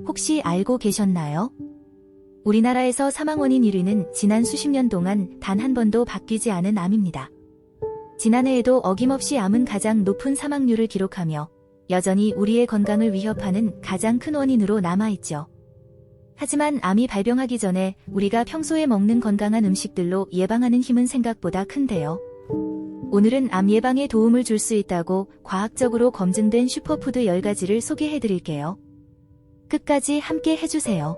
혹시 알고 계셨나요? 우리나라에서 사망 원인 1위는 지난 수십 년 동안 단 한 번도 바뀌지 않은 암입니다. 지난해에도 어김없이 암은 가장 높은 사망률을 기록하며 여전히 우리의 건강을 위협하는 가장 큰 원인으로 남아있죠. 하지만 암이 발병하기 전에 우리가 평소에 먹는 건강한 음식들로 예방하는 힘은 생각보다 큰데요. 오늘은 암 예방에 도움을 줄 수 있다고 과학적으로 검증된 슈퍼푸드 10가지를 소개해드릴게요. 끝까지 함께 해주세요.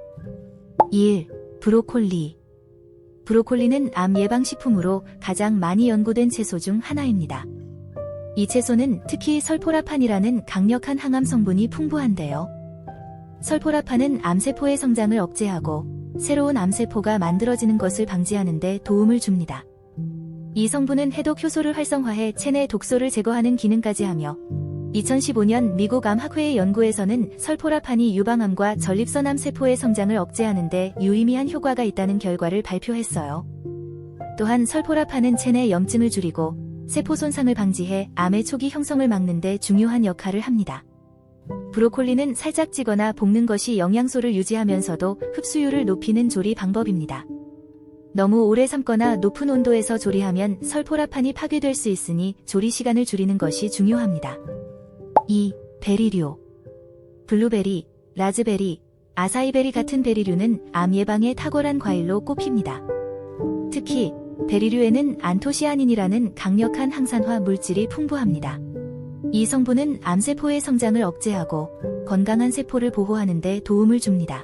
1. 브로콜리. 브로콜리는 암 예방식품으로 가장 많이 연구된 채소 중 하나입니다. 이 채소는 특히 설포라판이라는 강력한 항암 성분이 풍부한데요. 설포라판은 암세포의 성장을 억제하고 새로운 암세포가 만들어지는 것을 방지하는 데 도움을 줍니다. 이 성분은 해독 효소를 활성화해 체내 독소를 제거하는 기능까지 하며 2015년 미국 암학회의 연구에서는 설포라판이 유방암과 전립선암 세포의 성장을 억제하는 데 유의미한 효과가 있다는 결과를 발표했어요. 또한 설포라판은 체내 염증을 줄이고 세포 손상을 방지해 암의 초기 형성을 막는 데 중요한 역할을 합니다. 브로콜리는 살짝 찌거나 볶는 것이 영양소를 유지하면서도 흡수율을 높이는 조리 방법입니다. 너무 오래 삶거나 높은 온도에서 조리하면 설포라판이 파괴될 수 있으니 조리 시간을 줄이는 것이 중요합니다. 2. 베리류. 블루베리, 라즈베리, 아사이베리 같은 베리류는 암 예방에 탁월한 과일로 꼽힙니다. 특히 베리류에는 안토시아닌이라는 강력한 항산화 물질이 풍부합니다. 이 성분은 암세포의 성장을 억제하고 건강한 세포를 보호하는 데 도움을 줍니다.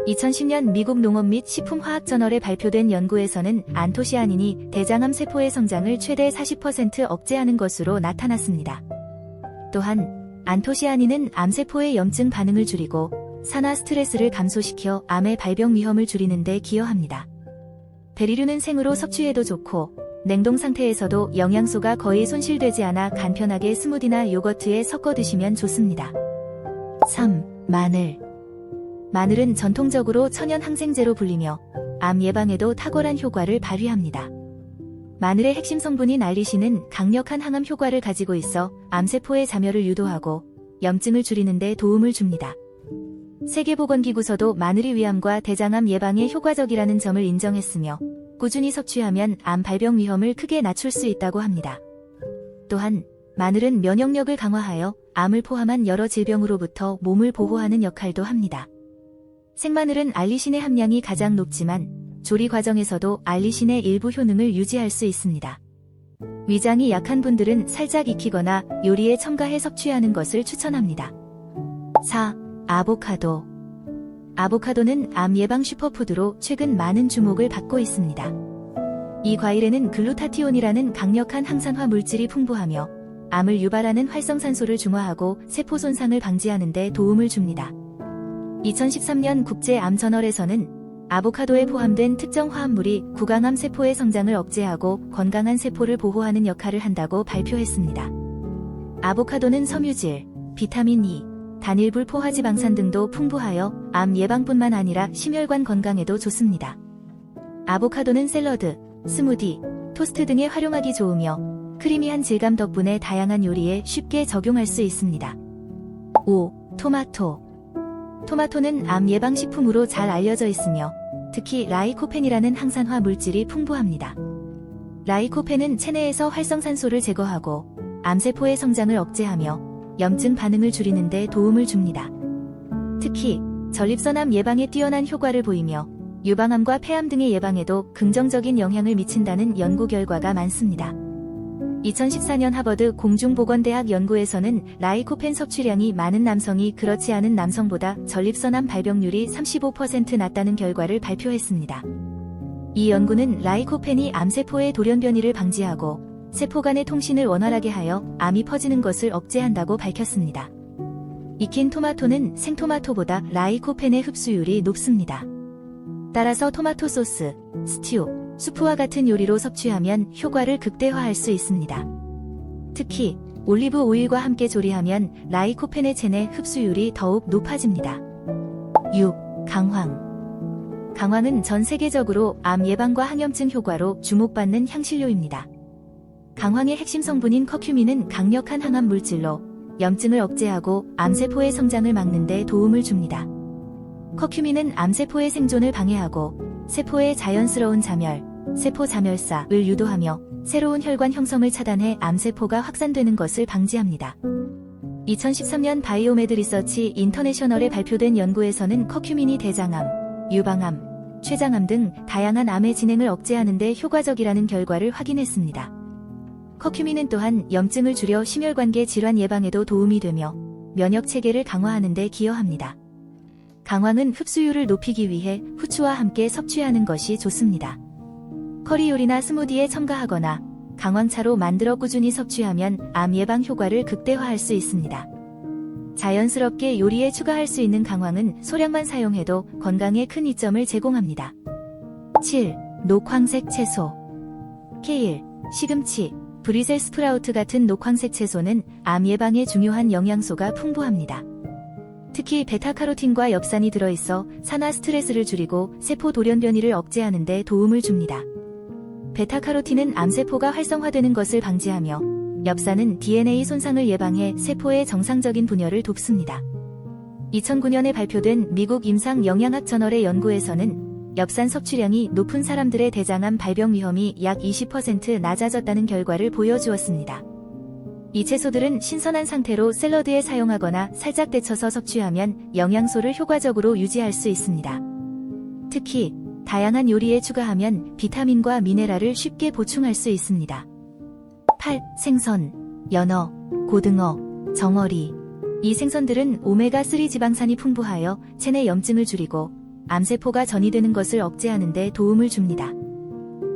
2010년 미국 농업 및 식품화학저널에 발표된 연구에서는 안토시아닌이 대장암 세포의 성장을 최대 40% 억제하는 것으로 나타났습니다. 또한 안토시아닌은 암세포의 염증 반응을 줄이고 산화 스트레스를 감소시켜 암의 발병 위험을 줄이는 데 기여합니다. 베리류는 생으로 섭취해도 좋고 냉동 상태에서도 영양소가 거의 손실되지 않아 간편하게 스무디나 요거트에 섞어 드시면 좋습니다. 3. 마늘. 마늘은 전통적으로 천연 항생제로 불리며 암 예방에도 탁월한 효과를 발휘합니다. 마늘의 핵심 성분인 알리신은 강력한 항암 효과를 가지고 있어 암세포의 자멸을 유도하고 염증을 줄이는 데 도움을 줍니다. 세계보건기구서도 마늘이 위암과 대장암 예방에 효과적이라는 점을 인정했으며 꾸준히 섭취하면 암 발병 위험을 크게 낮출 수 있다고 합니다. 또한 마늘은 면역력을 강화하여 암을 포함한 여러 질병으로부터 몸을 보호하는 역할도 합니다. 생마늘은 알리신의 함량이 가장 높지만 조리 과정에서도 알리신의 일부 효능을 유지할 수 있습니다. 위장이 약한 분들은 살짝 익히거나 요리에 첨가해 섭취하는 것을 추천합니다. 4. 아보카도. 아보카도는 암 예방 슈퍼푸드로 최근 많은 주목을 받고 있습니다. 이 과일에는 글루타티온이라는 강력한 항산화 물질이 풍부하며 암을 유발하는 활성산소를 중화하고 세포 손상을 방지하는 데 도움을 줍니다. 2013년 국제암저널에서는 아보카도에 포함된 특정 화합물이 구강암 세포의 성장을 억제하고 건강한 세포를 보호하는 역할을 한다고 발표했습니다. 아보카도는 섬유질, 비타민 E, 단일불 포화지방산 등도 풍부하여 암 예방뿐만 아니라 심혈관 건강에도 좋습니다. 아보카도는 샐러드, 스무디, 토스트 등에 활용하기 좋으며 크리미한 질감 덕분에 다양한 요리에 쉽게 적용할 수 있습니다. 5. 토마토. 토마토는 암 예방식품으로 잘 알려져 있으며 특히 라이코펜이라는 항산화 물질이 풍부합니다. 라이코펜은 체내에서 활성산소를 제거하고 암세포의 성장을 억제하며 염증 반응을 줄이는 데 도움을 줍니다. 특히 전립선암 예방에 뛰어난 효과를 보이며 유방암과 폐암 등의 예방에도 긍정적인 영향을 미친다는 연구 결과가 많습니다. 2014년 하버드 공중보건대학 연구에서는 라이코펜 섭취량이 많은 남성이 그렇지 않은 남성보다 전립선암 발병률이 35% 낮다는 결과를 발표했습니다. 이 연구는 라이코펜이 암세포의 돌연변이를 방지하고 세포 간의 통신을 원활하게 하여 암이 퍼지는 것을 억제한다고 밝혔습니다. 익힌 토마토는 생토마토보다 라이코펜의 흡수율이 높습니다. 따라서 토마토 소스, 스튜, 수프와 같은 요리로 섭취하면 효과를 극대화할 수 있습니다. 특히 올리브 오일과 함께 조리하면 라이코펜의 체내 흡수율이 더욱 높아집니다. 6. 강황. 강황은 전 세계적으로 암 예방과 항염증 효과로 주목받는 향신료입니다. 강황의 핵심 성분인 커큐민은 강력한 항암 물질로 염증을 억제하고 암세포의 성장을 막는 데 도움을 줍니다. 커큐민은 암세포의 생존을 방해하고 세포의 자연스러운 자멸, 세포 자멸사를 유도하며 새로운 혈관 형성을 차단해 암세포가 확산되는 것을 방지합니다. 2013년 바이오메드 리서치 인터내셔널에 발표된 연구에서는 커큐민이 대장암, 유방암, 췌장암 등 다양한 암의 진행을 억제하는 데 효과적이라는 결과를 확인했습니다. 커큐민은 또한 염증을 줄여 심혈관계 질환 예방에도 도움이 되며 면역 체계를 강화하는 데 기여합니다. 강황은 흡수율을 높이기 위해 후추와 함께 섭취하는 것이 좋습니다. 커리 요리나 스무디에 첨가하거나 강황차로 만들어 꾸준히 섭취하면 암 예방 효과를 극대화할 수 있습니다. 자연스럽게 요리에 추가할 수 있는 강황은 소량만 사용해도 건강에 큰 이점을 제공합니다. 7. 녹황색 채소. 케일, 시금치, 브리셀 스프라우트 같은 녹황색 채소는 암 예방에 중요한 영양소가 풍부합니다. 특히 베타카로틴과 엽산이 들어있어 산화 스트레스를 줄이고 세포 돌연변이를 억제하는 데 도움을 줍니다. 베타카로틴은 암세포가 활성화되는 것을 방지하며 엽산은 DNA 손상을 예방해 세포의 정상적인 분열을 돕습니다. 2009년에 발표된 미국 임상영양학 저널의 연구에서는 엽산 섭취량이 높은 사람들의 대장암 발병 위험이 약 20% 낮아졌다는 결과를 보여주었습니다. 이 채소들은 신선한 상태로 샐러드에 사용하거나 살짝 데쳐서 섭취하면 영양소를 효과적으로 유지할 수 있습니다. 특히 다양한 요리에 추가하면 비타민과 미네랄을 쉽게 보충할 수 있습니다. 8. 생선, 연어, 고등어, 정어리. 이 생선들은 오메가3 지방산이 풍부하여 체내 염증을 줄이고 암세포가 전이되는 것을 억제하는 데 도움을 줍니다.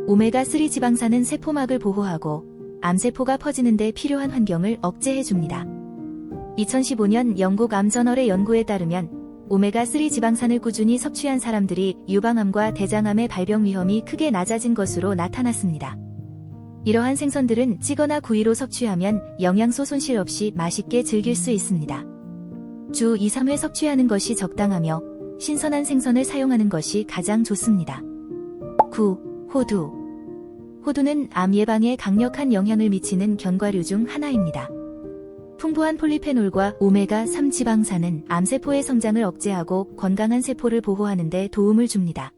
오메가3 지방산은 세포막을 보호하고 암세포가 퍼지는 데 필요한 환경을 억제해줍니다. 2015년 영국 암저널의 연구에 따르면 오메가3 지방산을 꾸준히 섭취한 사람들이 유방암과 대장암의 발병 위험이 크게 낮아진 것으로 나타났습니다. 이러한 생선들은 찌거나 구이로 섭취하면 영양소 손실 없이 맛있게 즐길 수 있습니다. 주 2-3회 섭취하는 것이 적당하며 신선한 생선을 사용하는 것이 가장 좋습니다. 9. 호두. 호두는 암 예방에 강력한 영향을 미치는 견과류 중 하나입니다. 풍부한 폴리페놀과 오메가3 지방산은 암세포의 성장을 억제하고 건강한 세포를 보호하는 데 도움을 줍니다.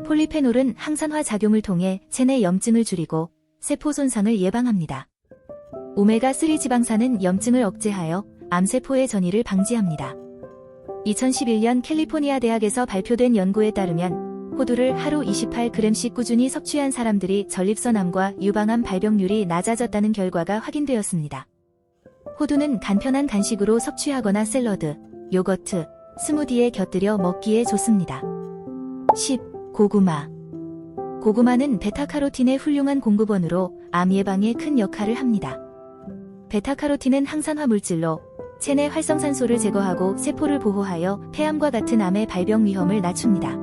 폴리페놀은 항산화 작용을 통해 체내 염증을 줄이고 세포 손상을 예방합니다. 오메가3 지방산은 염증을 억제하여 암세포의 전이를 방지합니다. 2011년 캘리포니아 대학에서 발표된 연구에 따르면 호두를 하루 28g씩 꾸준히 섭취한 사람들이 전립선암과 유방암 발병률이 낮아졌다는 결과가 확인되었습니다. 호두는 간편한 간식으로 섭취하거나 샐러드, 요거트, 스무디에 곁들여 먹기에 좋습니다. 10. 고구마. 고구마는 베타카로틴의 훌륭한 공급원으로 암 예방에 큰 역할을 합니다. 베타카로틴은 항산화 물질로 체내 활성산소를 제거하고 세포를 보호하여 폐암과 같은 암의 발병 위험을 낮춥니다.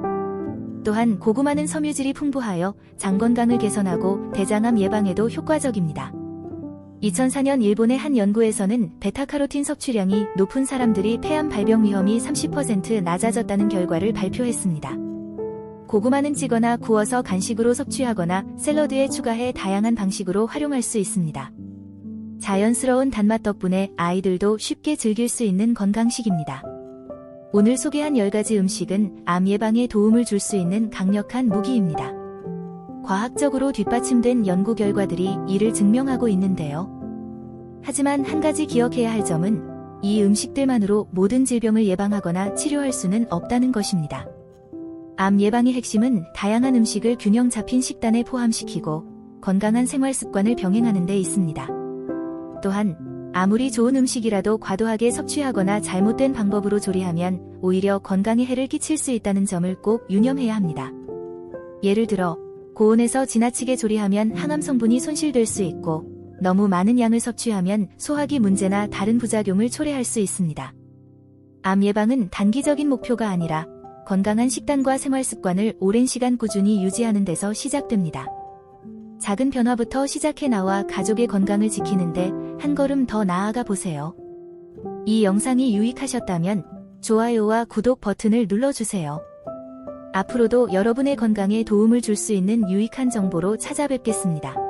또한 고구마는 섬유질이 풍부하여 장 건강을 개선하고 대장암 예방에도 효과적입니다. 2004년 일본의 한 연구에서는 베타카로틴 섭취량이 높은 사람들이 폐암 발병 위험이 30% 낮아졌다는 결과를 발표했습니다. 고구마는 찌거나 구워서 간식으로 섭취하거나 샐러드에 추가해 다양한 방식으로 활용할 수 있습니다. 자연스러운 단맛 덕분에 아이들도 쉽게 즐길 수 있는 건강식입니다. 오늘 소개한 10가지 음식은 암 예방에 도움을 줄 수 있는 강력한 무기입니다. 과학적으로 뒷받침된 연구 결과들이 이를 증명하고 있는데요. 하지만 한 가지 기억해야 할 점은 이 음식들만으로 모든 질병을 예방하거나 치료할 수는 없다는 것입니다. 암 예방의 핵심은 다양한 음식을 균형 잡힌 식단에 포함시키고 건강한 생활 습관을 병행하는 데 있습니다. 또한 아무리 좋은 음식이라도 과도하게 섭취하거나 잘못된 방법으로 조리하면 오히려 건강에 해를 끼칠 수 있다는 점을 꼭 유념해야 합니다. 예를 들어 고온에서 지나치게 조리하면 항암 성분이 손실될 수 있고 너무 많은 양을 섭취하면 소화기 문제나 다른 부작용을 초래할 수 있습니다. 암 예방은 단기적인 목표가 아니라 건강한 식단과 생활 습관을 오랜 시간 꾸준히 유지하는 데서 시작됩니다. 작은 변화부터 시작해 나와 가족의 건강을 지키는데 한 걸음 더 나아가 보세요. 이 영상이 유익하셨다면 좋아요와 구독 버튼을 눌러주세요. 앞으로도 여러분의 건강에 도움을 줄 수 있는 유익한 정보로 찾아뵙겠습니다.